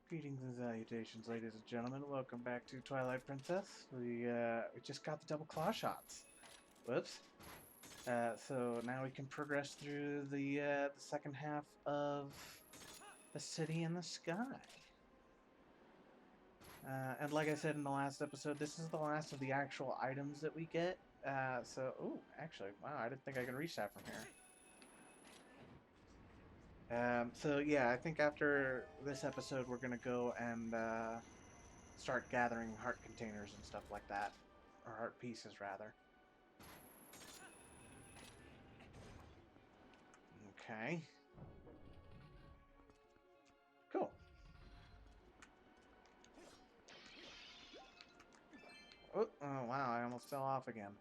Greetings and salutations, ladies and gentlemen. Welcome back to Twilight Princess. We just got the double claw shots. Whoops. So now we can progress through the second half of the city in the sky. And like I said in the last episode, this is the last of the actual items that we get. Oh, actually, wow, I didn't think I could reach that from here. So yeah, I think after this episode, we're gonna go and start gathering heart containers and stuff like that. Or heart pieces, rather. Okay. Cool. Oh, wow, I almost fell off again.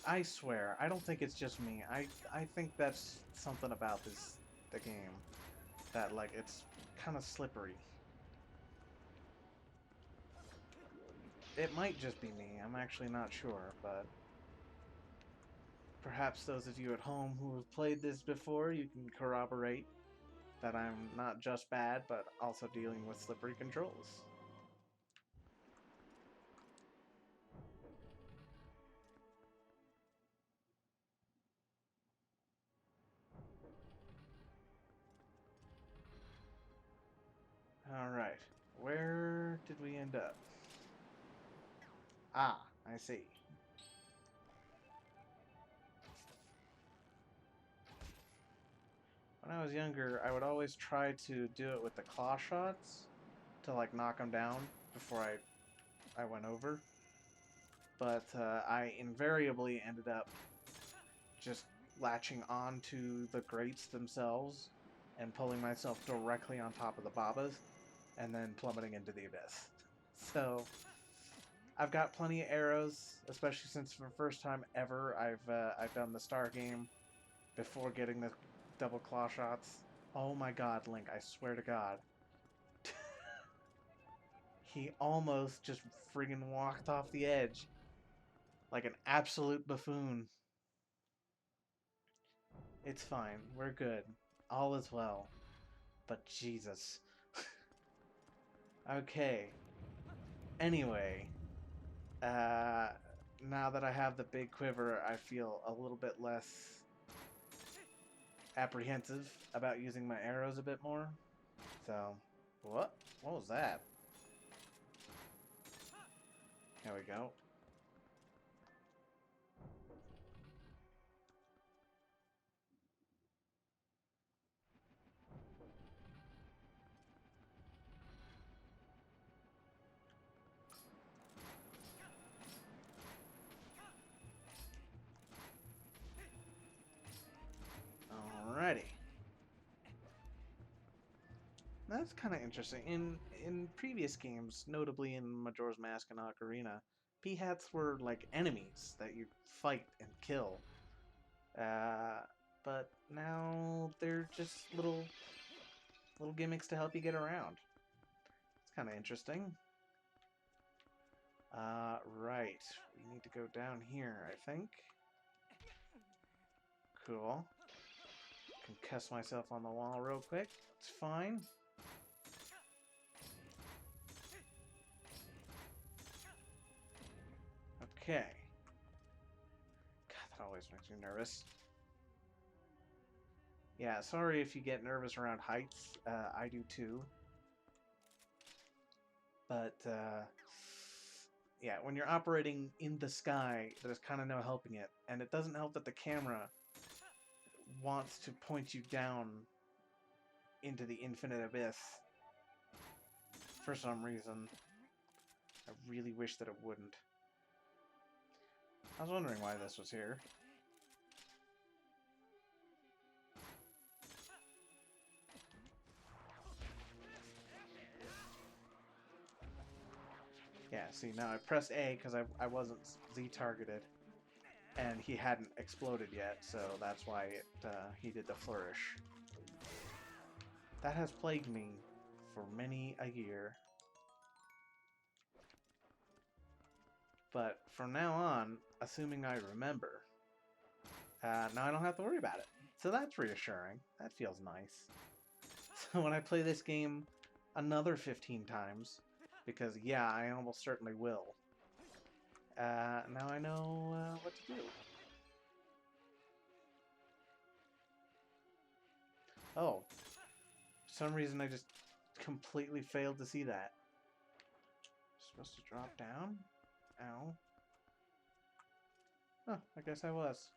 I swear, I don't think it's just me. I think that's something about the game. That, like, it's kind of slippery. It might just be me, I'm actually not sure, but perhaps those of you at home who have played this before, you can corroborate that I'm not just bad, but also dealing with slippery controls. Alright, where did we end up? Ah, I see. When I was younger, I would always try to do it with the claw shots to like knock them down before I went over. But I invariably ended up just latching onto the grates themselves and pulling myself directly on top of the babas and then plummeting into the abyss. So I've got plenty of arrows, especially since for the first time ever I've done the star game before getting the double claw shots. Oh my god, Link, I swear to god. He almost just friggin' walked off the edge. Like an absolute buffoon. It's fine. We're good. All is well. But Jesus. Okay. Anyway. Uh, now that I have the big quiver, I feel a little bit less apprehensive about using my arrows a bit more. So, what? What was that? There we go. Alrighty. That's kind of interesting. In previous games, notably in Majora's Mask and Ocarina, Peahats were like enemies that you fight and kill. Uh, but now they're just little gimmicks to help you get around. It's kind of interesting. Right. We need to go down here, I think. Cool. Concuss myself on the wall real quick. It's fine. Okay. God, that always makes me nervous. Yeah, sorry if you get nervous around heights. I do too. But, yeah, when you're operating in the sky, there's kind of no helping it. And it doesn't help that the camera wants to point you down into the infinite abyss. For some reason. I really wish that it wouldn't. I was wondering why this was here. Yeah, see, now I pressed A because I wasn't Z-targeted. And he hadn't exploded yet, so that's why he did the flourish. That has plagued me for many a year. But from now on, assuming I remember, now I don't have to worry about it. So that's reassuring. That feels nice. So when I play this game another 15 times. Because, yeah, I almost certainly will. Now I know what to do. Oh. For some reason I just completely failed to see that. Supposed to drop down? Ow. Huh, I guess I was.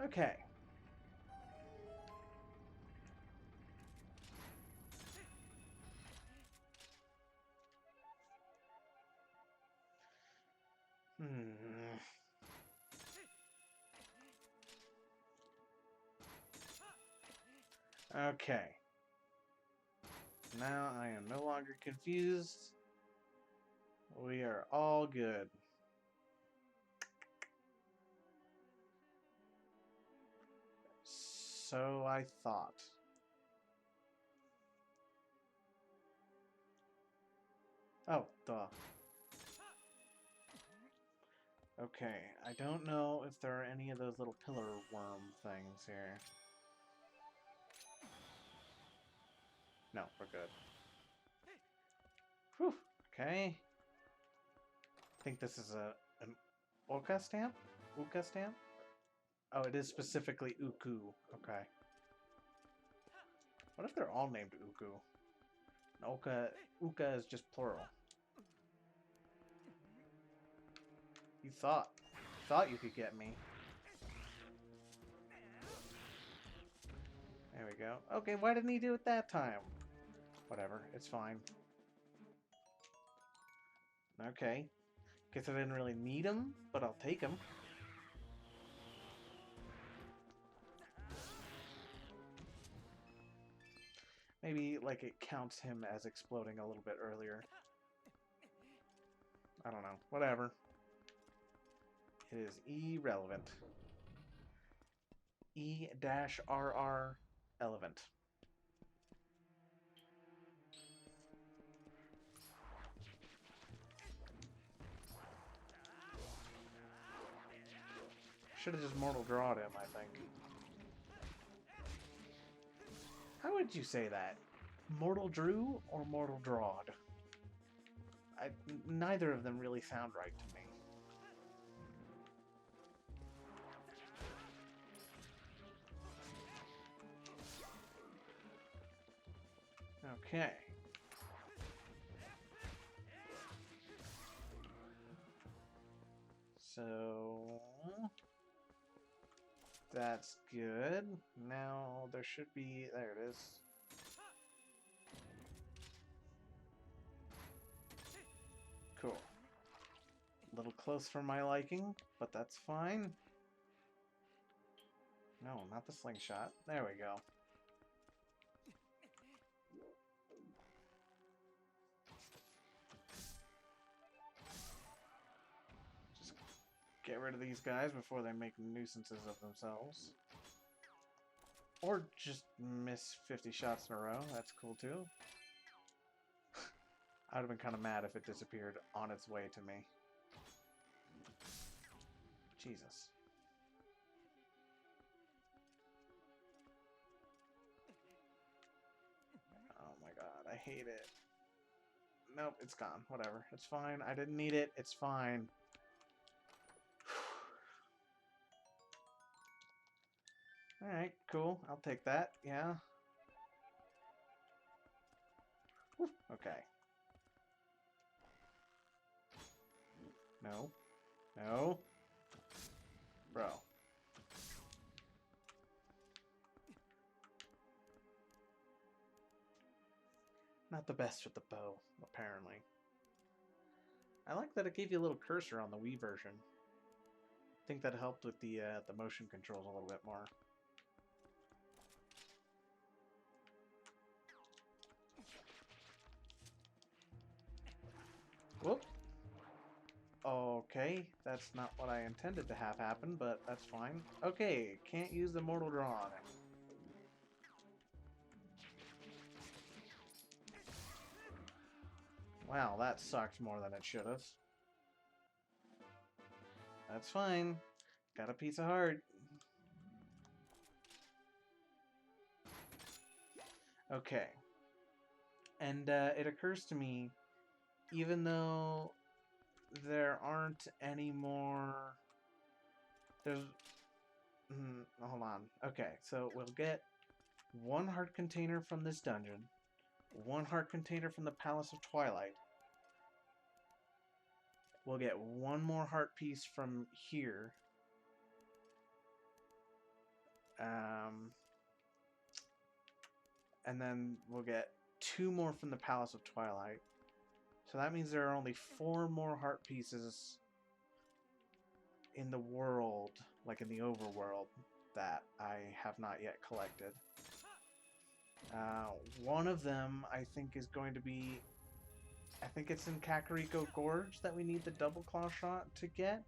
Okay. Okay. Now I am no longer confused. We are all good. So I thought. Oh, duh. Okay, I don't know if there are any of those little pillar worm things here. No, we're good. Whew, okay. I think this is an Oka stamp? Uka stamp? Oh, it is specifically Uku. Okay. What if they're all named Uku? And Uka is just plural. You thought you could get me. There we go. Okay, why didn't he do it that time? Whatever, it's fine. Okay. Guess I didn't really need him, but I'll take him. Maybe, like, it counts him as exploding a little bit earlier. I don't know. Whatever. It is irrelevant. E-RR relevant. Should have just Mortal Drawed him, I think. How would you say that? Mortal Drew or Mortal Drawed? Neither of them really sound right to me. Okay. So that's good. Now there should be, there it is. Cool. A little close for my liking, but that's fine. No, not the slingshot. There we go. Just get rid of these guys before they make nuisances of themselves. Or just miss 50 shots in a row. That's cool too. I would have been kind of mad if it disappeared on its way to me. Jesus. Oh my god, I hate it. Nope, it's gone. Whatever. It's fine. I didn't need it. It's fine. Alright, cool. I'll take that. Yeah. Whew. Okay. No. No. Bro. Not the best with the bow, apparently. I like that it gave you a little cursor on the Wii version. I think that helped with the motion controls a little bit more. Whoop. Okay, that's not what I intended to have happen, but that's fine. Okay, can't use the Mortal Draw on it. Wow, that sucked more than it should have. That's fine. Got a piece of heart. Okay. And it occurs to me, even though there aren't any more... There's... hold on. Okay, so we'll get one heart container from this dungeon, one heart container from the Palace of Twilight. We'll get one more heart piece from here. And then we'll get two more from the Palace of Twilight. So that means there are only 4 more heart pieces in the world, like in the overworld, that I have not yet collected. One of them, I think, is going to be... I think it's in Kakariko Gorge that we need the double claw shot to get.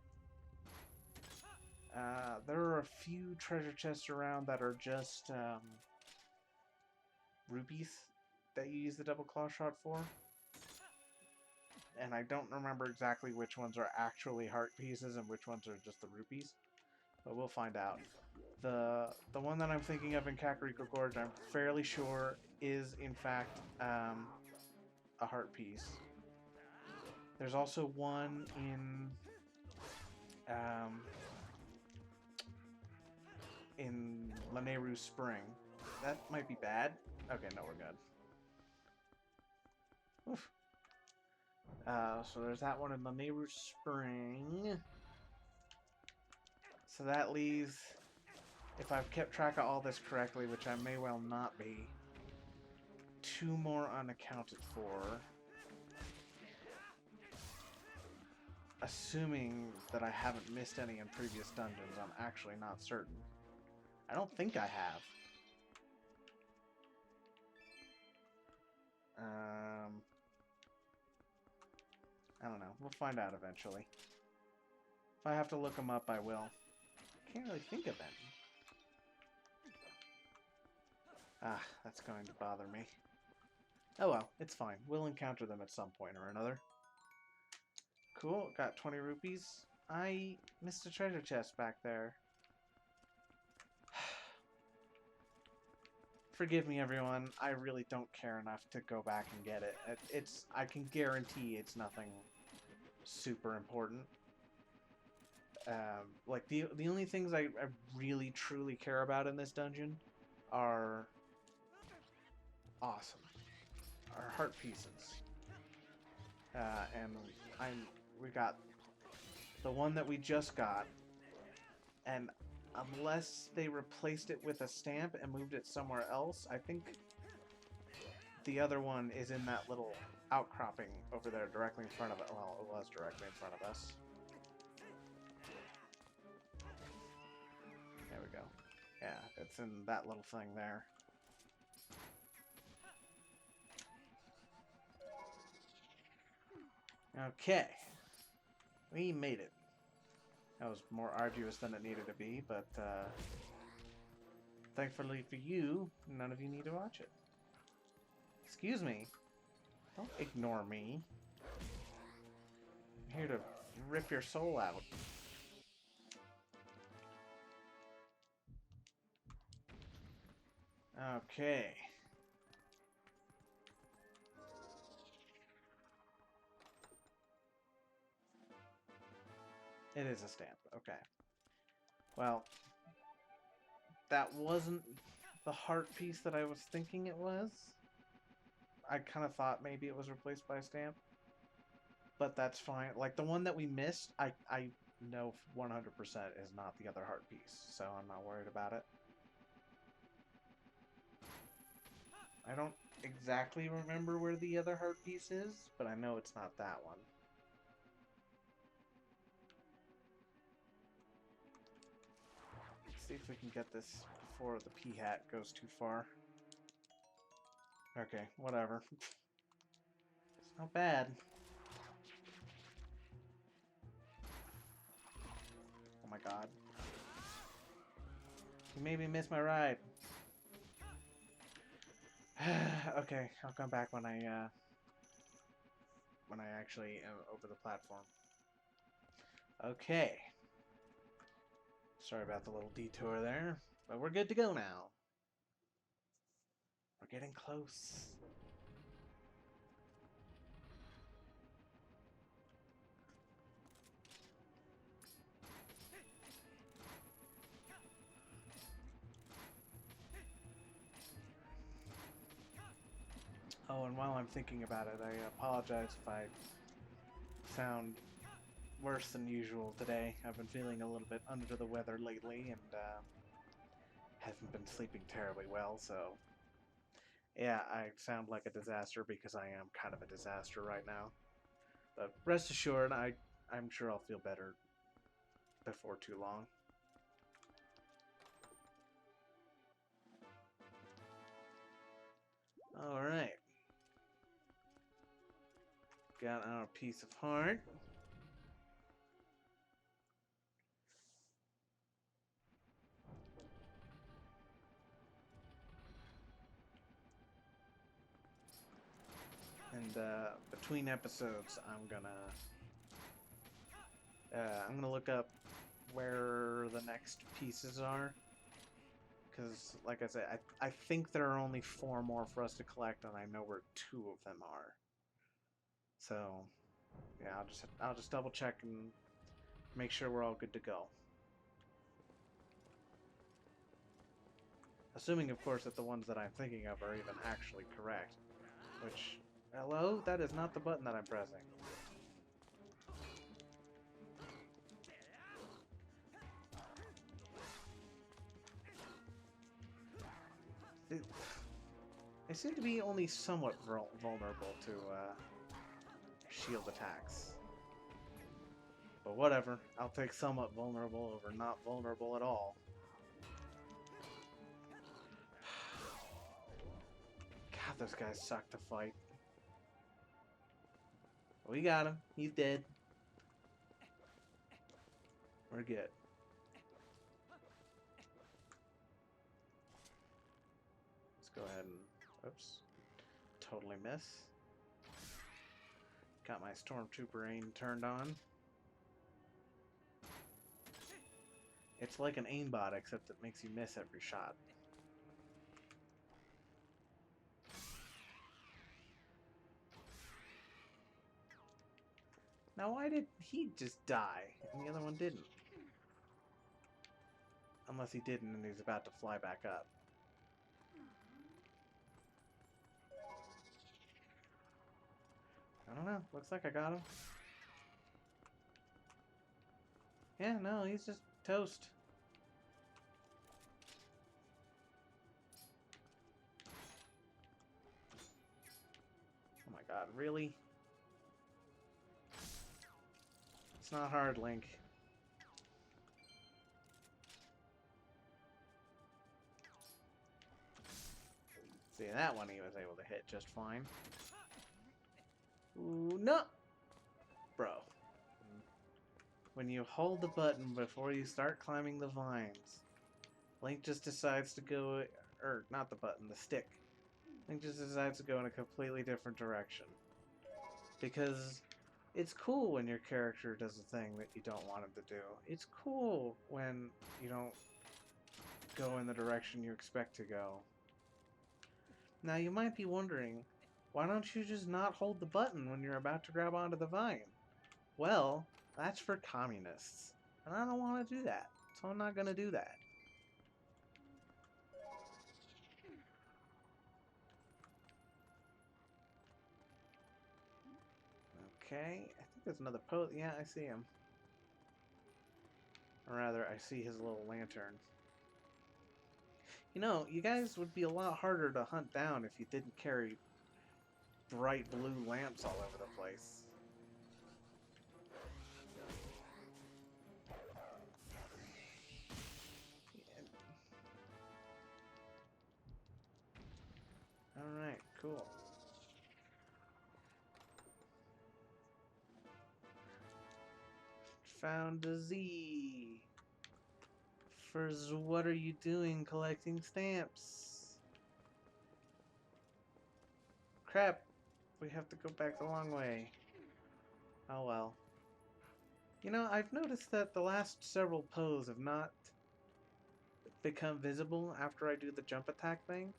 There are a few treasure chests around that are just rupees that you use the double claw shot for. And I don't remember exactly which ones are actually heart pieces and which ones are just the rupees. But we'll find out. The one that I'm thinking of in Kakariko Gorge, I'm fairly sure is, in fact, a heart piece. There's also one in Laneru Spring. That might be bad. Okay, no, we're good. Oof. So there's that one in Laneru Spring. So that leaves, if I've kept track of all this correctly, which I may well not be, 2 more unaccounted for. Assuming that I haven't missed any in previous dungeons, I'm actually not certain. I don't think I have. I don't know. We'll find out eventually. If I have to look them up, I will. Can't really think of any. Ah, that's going to bother me. Oh well, it's fine. We'll encounter them at some point or another. Cool, got 20 rupees. I missed a treasure chest back there. Forgive me, everyone. I really don't care enough to go back and get it. I can guarantee it's nothing super important. Like, the only things I really, truly care about in this dungeon are awesome. Are heart pieces. And we got the one that we just got, and unless they replaced it with a stamp and moved it somewhere else, I think the other one is in that little outcropping over there directly in front of it. Well, it was directly in front of us. There we go. Yeah, it's in that little thing there. Okay. We made it. That was more arduous than it needed to be, but thankfully for you, none of you need to watch it. Excuse me. Don't ignore me. I'm here to rip your soul out. Okay. It is a stamp. Okay. Well, that wasn't the heart piece that I was thinking it was. I kind of thought maybe it was replaced by a stamp. But that's fine. Like, the one that we missed, I know 100% is not the other heart piece. So I'm not worried about it. I don't exactly remember where the other heart piece is, but I know it's not that one. Let's see if we can get this before the P-hat goes too far. Okay, whatever. It's not bad. Oh my god. You made me miss my ride. Okay, I'll come back when I when I actually am over the platform. Okay. Sorry about the little detour there, but we're good to go now. We're getting close. Oh, and while I'm thinking about it, I apologize if I sound worse than usual today. I've been feeling a little bit under the weather lately and haven't been sleeping terribly well, so yeah, I sound like a disaster because I am kind of a disaster right now. But rest assured, I'm sure I'll feel better before too long. Alright. Got our piece of heart. And between episodes, I'm gonna look up where the next pieces are. Because, like I said, I think there are only 4 more for us to collect, and I know where 2 of them are. So, yeah, I'll just double check and make sure we're all good to go. Assuming, of course, that the ones that I'm thinking of are even actually correct. Which, hello? That is not the button that I'm pressing. They seem to be only somewhat vulnerable to shield attacks. But whatever, I'll take somewhat vulnerable over not vulnerable at all. God, those guys suck to fight. We got him. He's dead. We're good. Let's go ahead and... Oops. Totally miss. Got my Stormtrooper aim turned on. It's like an aimbot, except it makes you miss every shot. Now, why did he just die and the other one didn't? Unless he didn't and he's about to fly back up. I don't know. Looks like I got him. Yeah, no, he's just toast. Oh my god, really? It's not hard, Link. See, that one he was able to hit just fine. Ooh, no! Bro. When you hold the button before you start climbing the vines, Link just decides to go... Or, not the button, the stick. Link just decides to go in a completely different direction. Because it's cool when your character does a thing that you don't want him to do. It's cool when you don't go in the direction you expect to go. Now you might be wondering, why don't you just not hold the button when you're about to grab onto the vine? Well, that's for communists. And I don't want to do that, so I'm not going to do that. Okay, I think there's another post. Yeah, I see him. Or rather, I see his little lantern. You know, you guys would be a lot harder to hunt down if you didn't carry bright blue lamps all over the place. Alright, cool. Found a Z. First, what are you doing collecting stamps? Crap. We have to go back the long way. Oh well. You know, I've noticed that the last several pose have not become visible after I do the jump attack thing.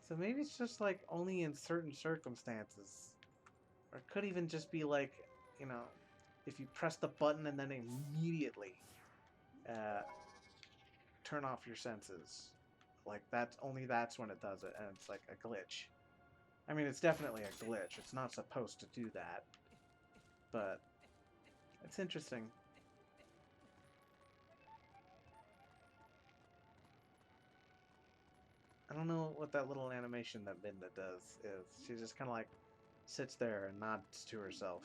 So maybe it's just like only in certain circumstances. Or it could even just be like, you know, if you press the button and then immediately uh, turn off your senses. Like that's when it does it, and it's like a glitch. I mean, it's definitely a glitch. It's not supposed to do that, but it's interesting. I don't know what that little animation that Minda does is. She just kind of like sits there and nods to herself.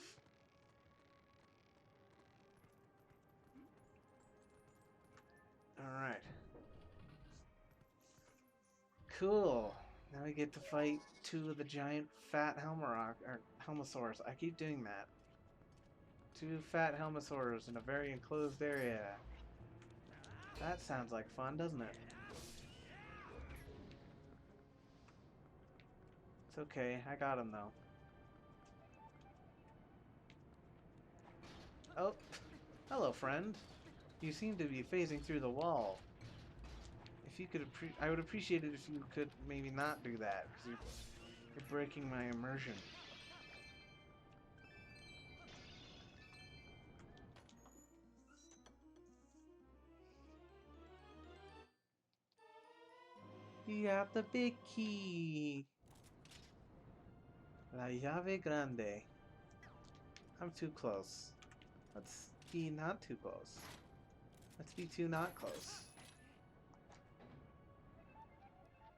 Alright. Cool. Now we get to fight two of the giant fat Helmosaurs. I keep doing that. Two fat Helmosaurs in a very enclosed area. That sounds like fun, doesn't it? It's okay. I got him, though. Oh, hello, friend. You seem to be phasing through the wall. If you could, I would appreciate it if you could maybe not do that, because you're breaking my immersion. You have the big key. La llave grande. I'm too close. Let's be not too close. Let's be too not close.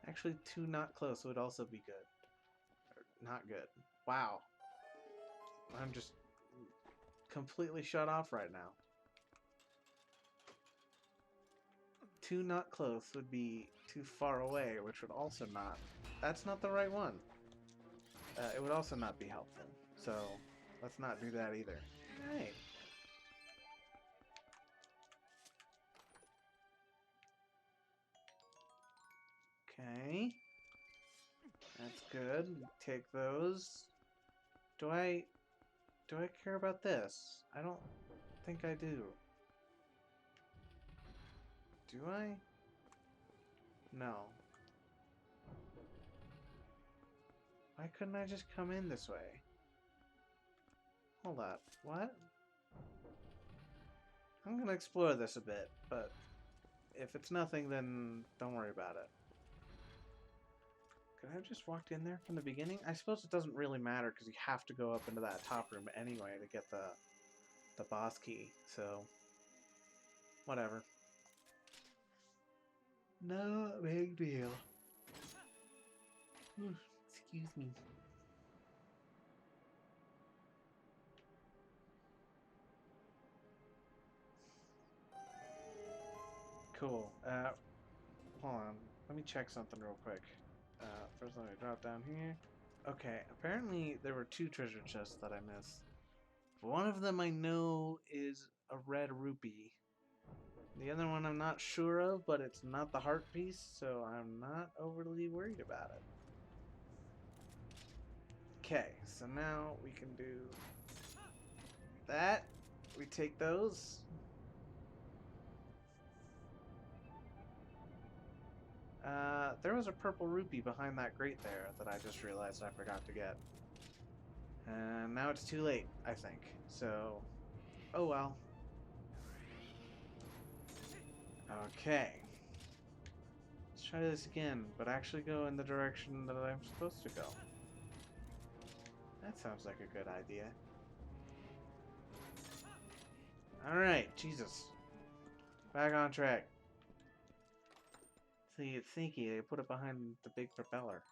Actually, too not close would also be good. Or not good. Wow. I'm just completely shut off right now. Too not close would be too far away, which would also not... That's not the right one. It would also not be helpful. So, let's not do that either. Right. Okay. That's good. Take those. Do I care about this? I don't think I do. Do I? No. Why couldn't I just come in this way? Hold up. What? I'm gonna explore this a bit, but if it's nothing, then don't worry about it. Could I have just walked in there from the beginning? I suppose it doesn't really matter because you have to go up into that top room anyway to get the boss key, so whatever. No big deal. Excuse me. Cool. Hold on. Let me check something real quick. First let me drop down here. Okay, apparently there were two treasure chests that I missed. One of them I know is a red rupee. The other one I'm not sure of, but it's not the heart piece, so I'm not overly worried about it. Okay, so now we can do that. We take those. There was a purple rupee behind that grate there that I just realized I forgot to get. And now it's too late, I think. So, oh well. Okay. Let's try this again, but actually go in the direction that I'm supposed to go. That sounds like a good idea. Alright, Jesus. Back on track. See, it's sneaky. They put it behind the big propeller.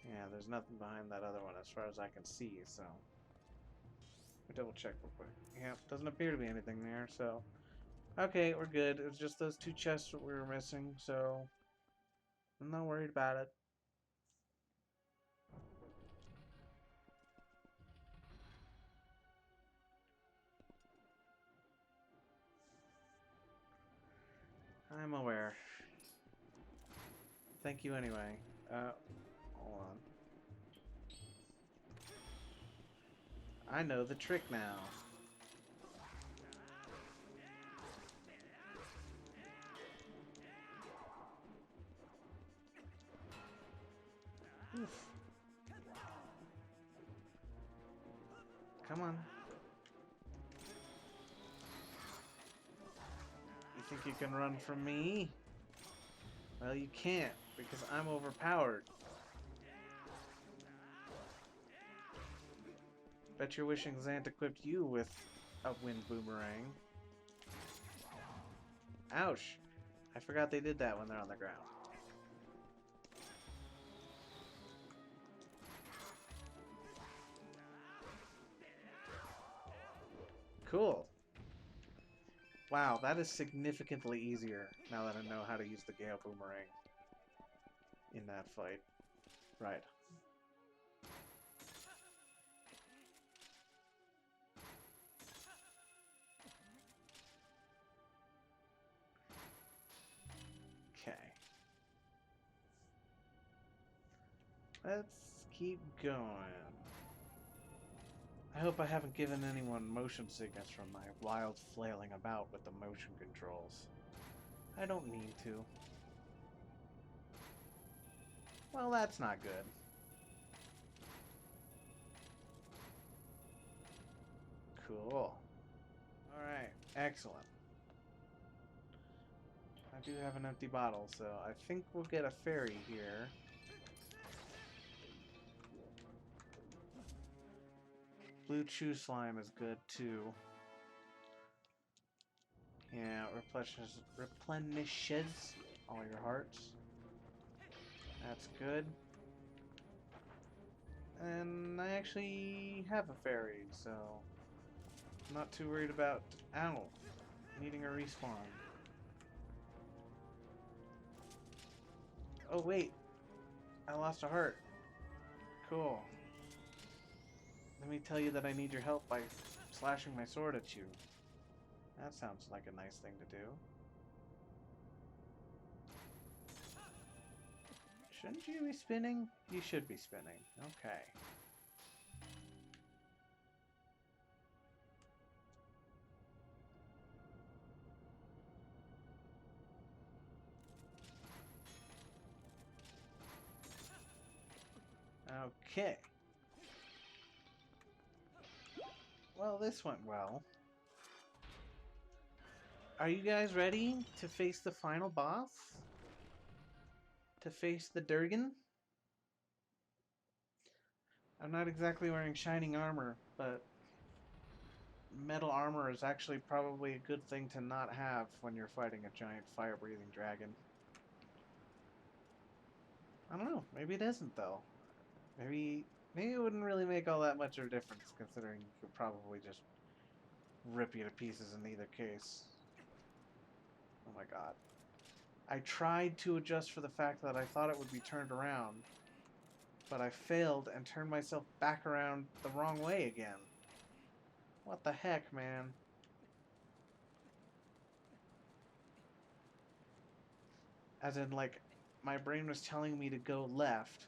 Yeah, there's nothing behind that other one as far as I can see, so... Let me double check real quick. Yeah, doesn't appear to be anything there, so... Okay, we're good. It was just those two chests that we were missing, so... I'm not worried about it. I'm aware. Thank you anyway. Hold on. I know the trick now. Oof. Come on. You think you can run from me? Well, you can't, because I'm overpowered. Bet you're wishing Zant equipped you with a wind boomerang. Ouch! I forgot they did that when they're on the ground. Cool. Wow, that is significantly easier now that I know how to use the Gale Boomerang in that fight. Right. Okay. Let's keep going. I hope I haven't given anyone motion sickness from my wild flailing about with the motion controls. I don't need to. Well, that's not good. Cool. Alright, excellent. I do have an empty bottle, so I think we'll get a fairy here. Blue Chew Slime is good, too. Yeah, replenishes all your hearts. That's good. And I actually have a fairy, so I'm not too worried about, ow, needing a respawn. Oh wait, I lost a heart. Cool. Let me tell you that I need your help by slashing my sword at you. That sounds like a nice thing to do. Shouldn't you be spinning? You should be spinning. Okay. Okay. Well, this went well. Are you guys ready to face the final boss? To face the Durgan? I'm not exactly wearing shining armor, but metal armor is actually probably a good thing to not have when you're fighting a giant fire-breathing dragon. I don't know. Maybe it isn't, though. Maybe it wouldn't really make all that much of a difference, considering you could probably just rip you to pieces in either case. Oh my god. I tried to adjust for the fact that I thought it would be turned around, but I failed and turned myself back around the wrong way again. What the heck, man? As in, like, my brain was telling me to go left,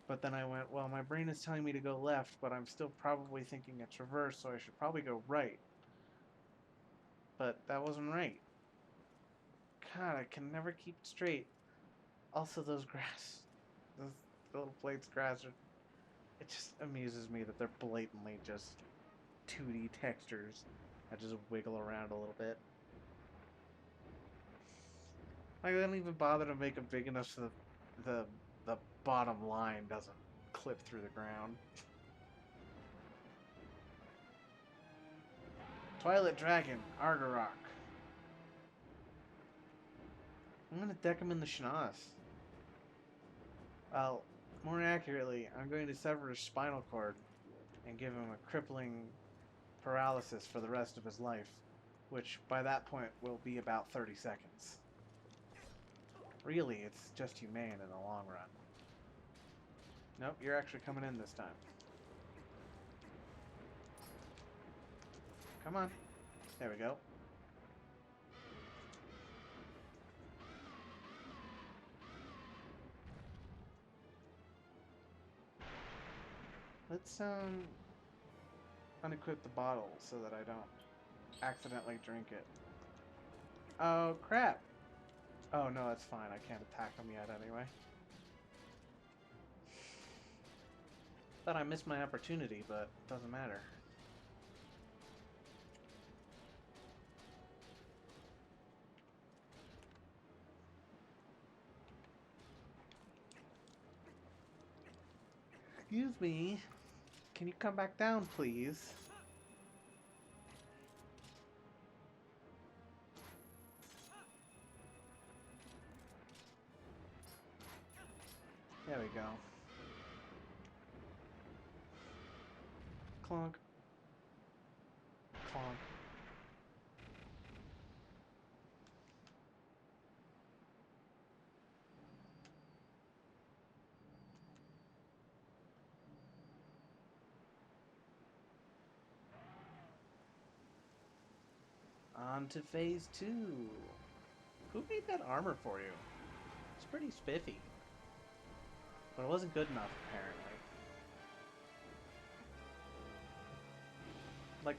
but then I went, well, my brain is telling me to go left, but I'm still probably thinking it's reverse, so I should probably go right. But that wasn't right. God, I can never keep it straight. Also, those little blades of grass are... It just amuses me that they're blatantly just 2D textures that just wiggle around a little bit. Like, they don't even bother to make them big enough so that the bottom line doesn't clip through the ground. Twilight Dragon, Argarok. I'm gonna deck him in the schnoz. Well, more accurately, I'm going to sever his spinal cord and give him a crippling paralysis for the rest of his life, which by that point will be about 30 seconds. Really, it's just humane in the long run. Nope, you're actually coming in this time. Come on. There we go. Let's unequip the bottle so that I don't accidentally drink it. Oh, crap! Oh, no, that's fine. I can't attack them yet anyway. Thought I missed my opportunity, but it doesn't matter. Excuse me. Can you come back down, please? There we go. Clunk. Clunk. On to phase 2. Who made that armor for you? It's pretty spiffy. But it wasn't good enough, apparently. Like,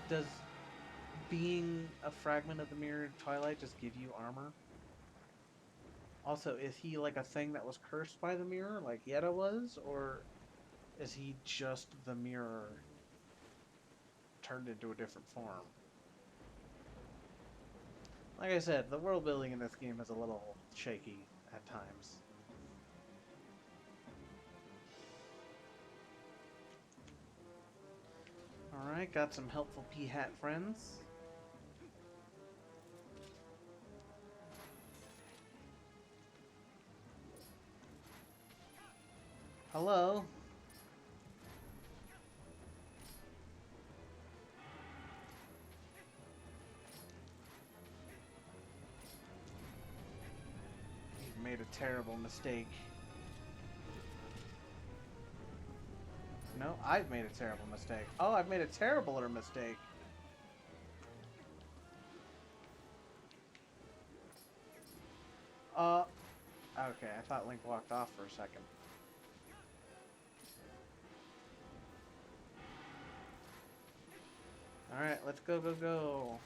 does being a fragment of the Mirror of Twilight just give you armor? Also, is he like a thing that was cursed by the mirror, like Yetta was? Or is he just the mirror turned into a different form? Like I said, the world building in this game is a little shaky at times. Alright, got some helpful P-Hat friends. Hello? You've made a terrible mistake. No, I've made a terrible mistake. Oh, I've made a terribler mistake. Okay, I thought Link walked off for a second. Alright, let's go, go, go.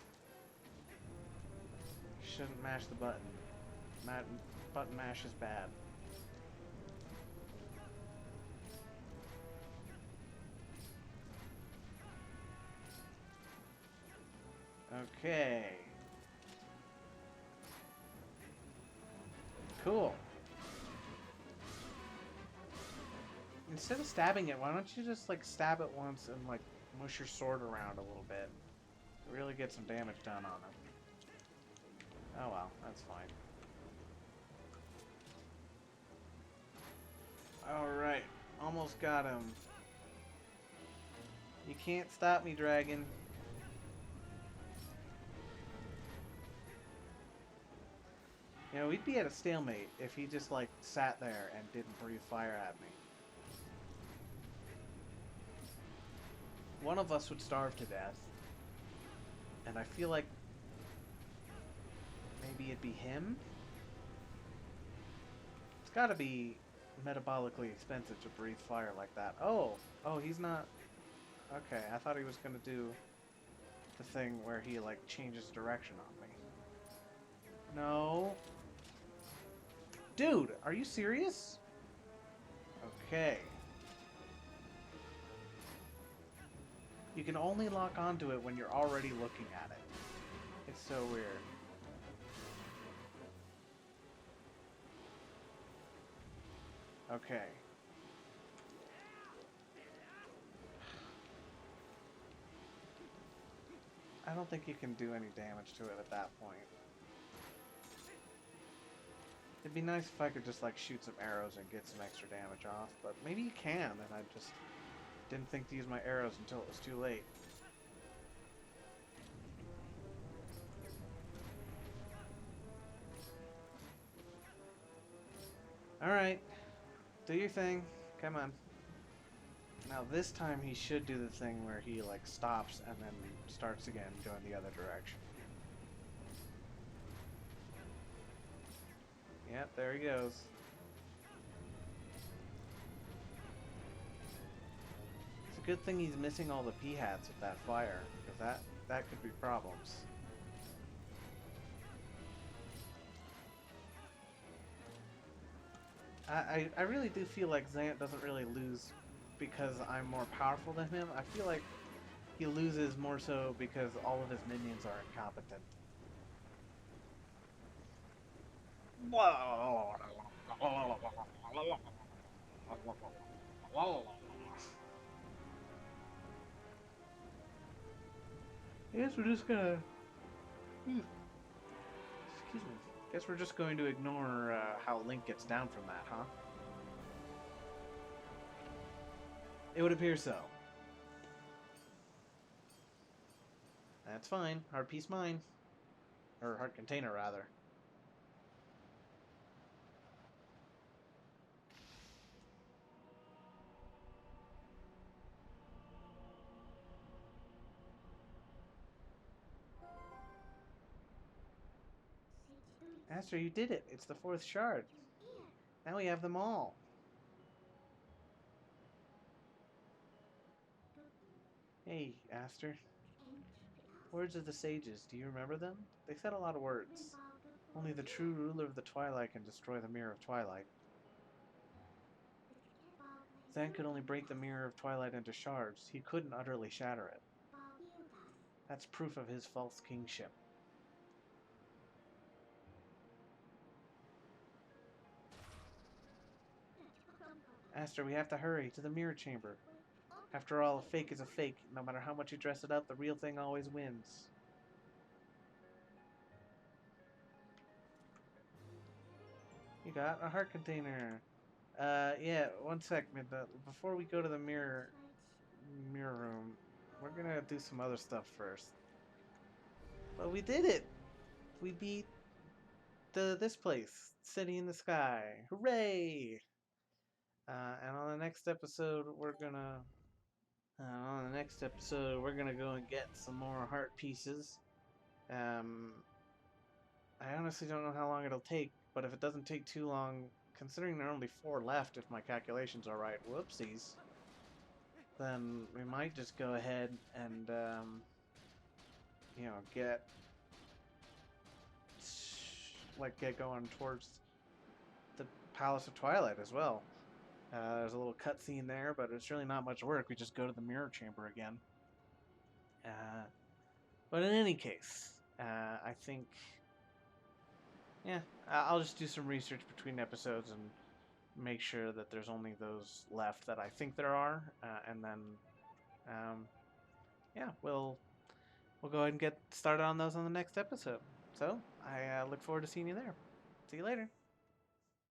Shouldn't mash the button. Button mash is bad. Okay. Cool. Instead of stabbing it, why don't you just like stab it once and like mush your sword around a little bit? Really get some damage done on it. Oh well, that's fine. Alright, almost got him. You can't stop me, dragon. You know, we'd be at a stalemate if he just like sat there and didn't breathe fire at me. One of us would starve to death. And I feel like maybe it'd be him? It's gotta be metabolically expensive to breathe fire like that. Oh, he's not... Okay, I thought he was gonna do the thing where he like changes direction on me. No. Dude, are you serious? Okay. You can only lock onto it when you're already looking at it. It's so weird. Okay. I don't think you can do any damage to it at that point. It'd be nice if I could just like shoot some arrows and get some extra damage off, but maybe you can, and I just didn't think to use my arrows until it was too late. Alright, do your thing. Come on. Now this time he should do the thing where he like stops and then starts again going the other direction. Yep, there he goes. a good thing he's missing all the P-hats with that fire, because that could be problems. I really do feel like Zant doesn't really lose because I'm more powerful than him. I feel like he loses more so because all of his minions are incompetent. I guess we're just gonna... Excuse me. Guess we're just going to ignore how Link gets down from that, huh? It would appear so. That's fine. Heart piece mine. Or heart container, rather. Aster, you did it. It's the 4th shard. Now we have them all. Hey, Aster. Words of the sages, do you remember them? They said a lot of words. Only the true ruler of the Twilight can destroy the Mirror of Twilight. Zan could only break the Mirror of Twilight into shards. He couldn't utterly shatter it. That's proof of his false kingship. Aster, we have to hurry to the mirror chamber. After all, a fake is a fake. No matter how much you dress it up, the real thing always wins. You got a heart container. Yeah, one sec, Midna. Before we go to the mirror room, we're gonna do some other stuff first. But we did it! We beat this place, City in the Sky. Hooray! And on the next episode, we're gonna go and get some more heart pieces. I honestly don't know how long it'll take, but if it doesn't take too long, considering there are only 4 left, if my calculations are right, whoopsies, then we might just go ahead and, you know, get going towards the Palace of Twilight as well. There's a little cutscene there, but it's really not much work. We just go to the mirror chamber again. But in any case, I think, yeah, I'll just do some research between episodes and make sure that there's only those left that I think there are, and then, yeah, we'll go ahead and get started on those on the next episode. So I look forward to seeing you there. See you later.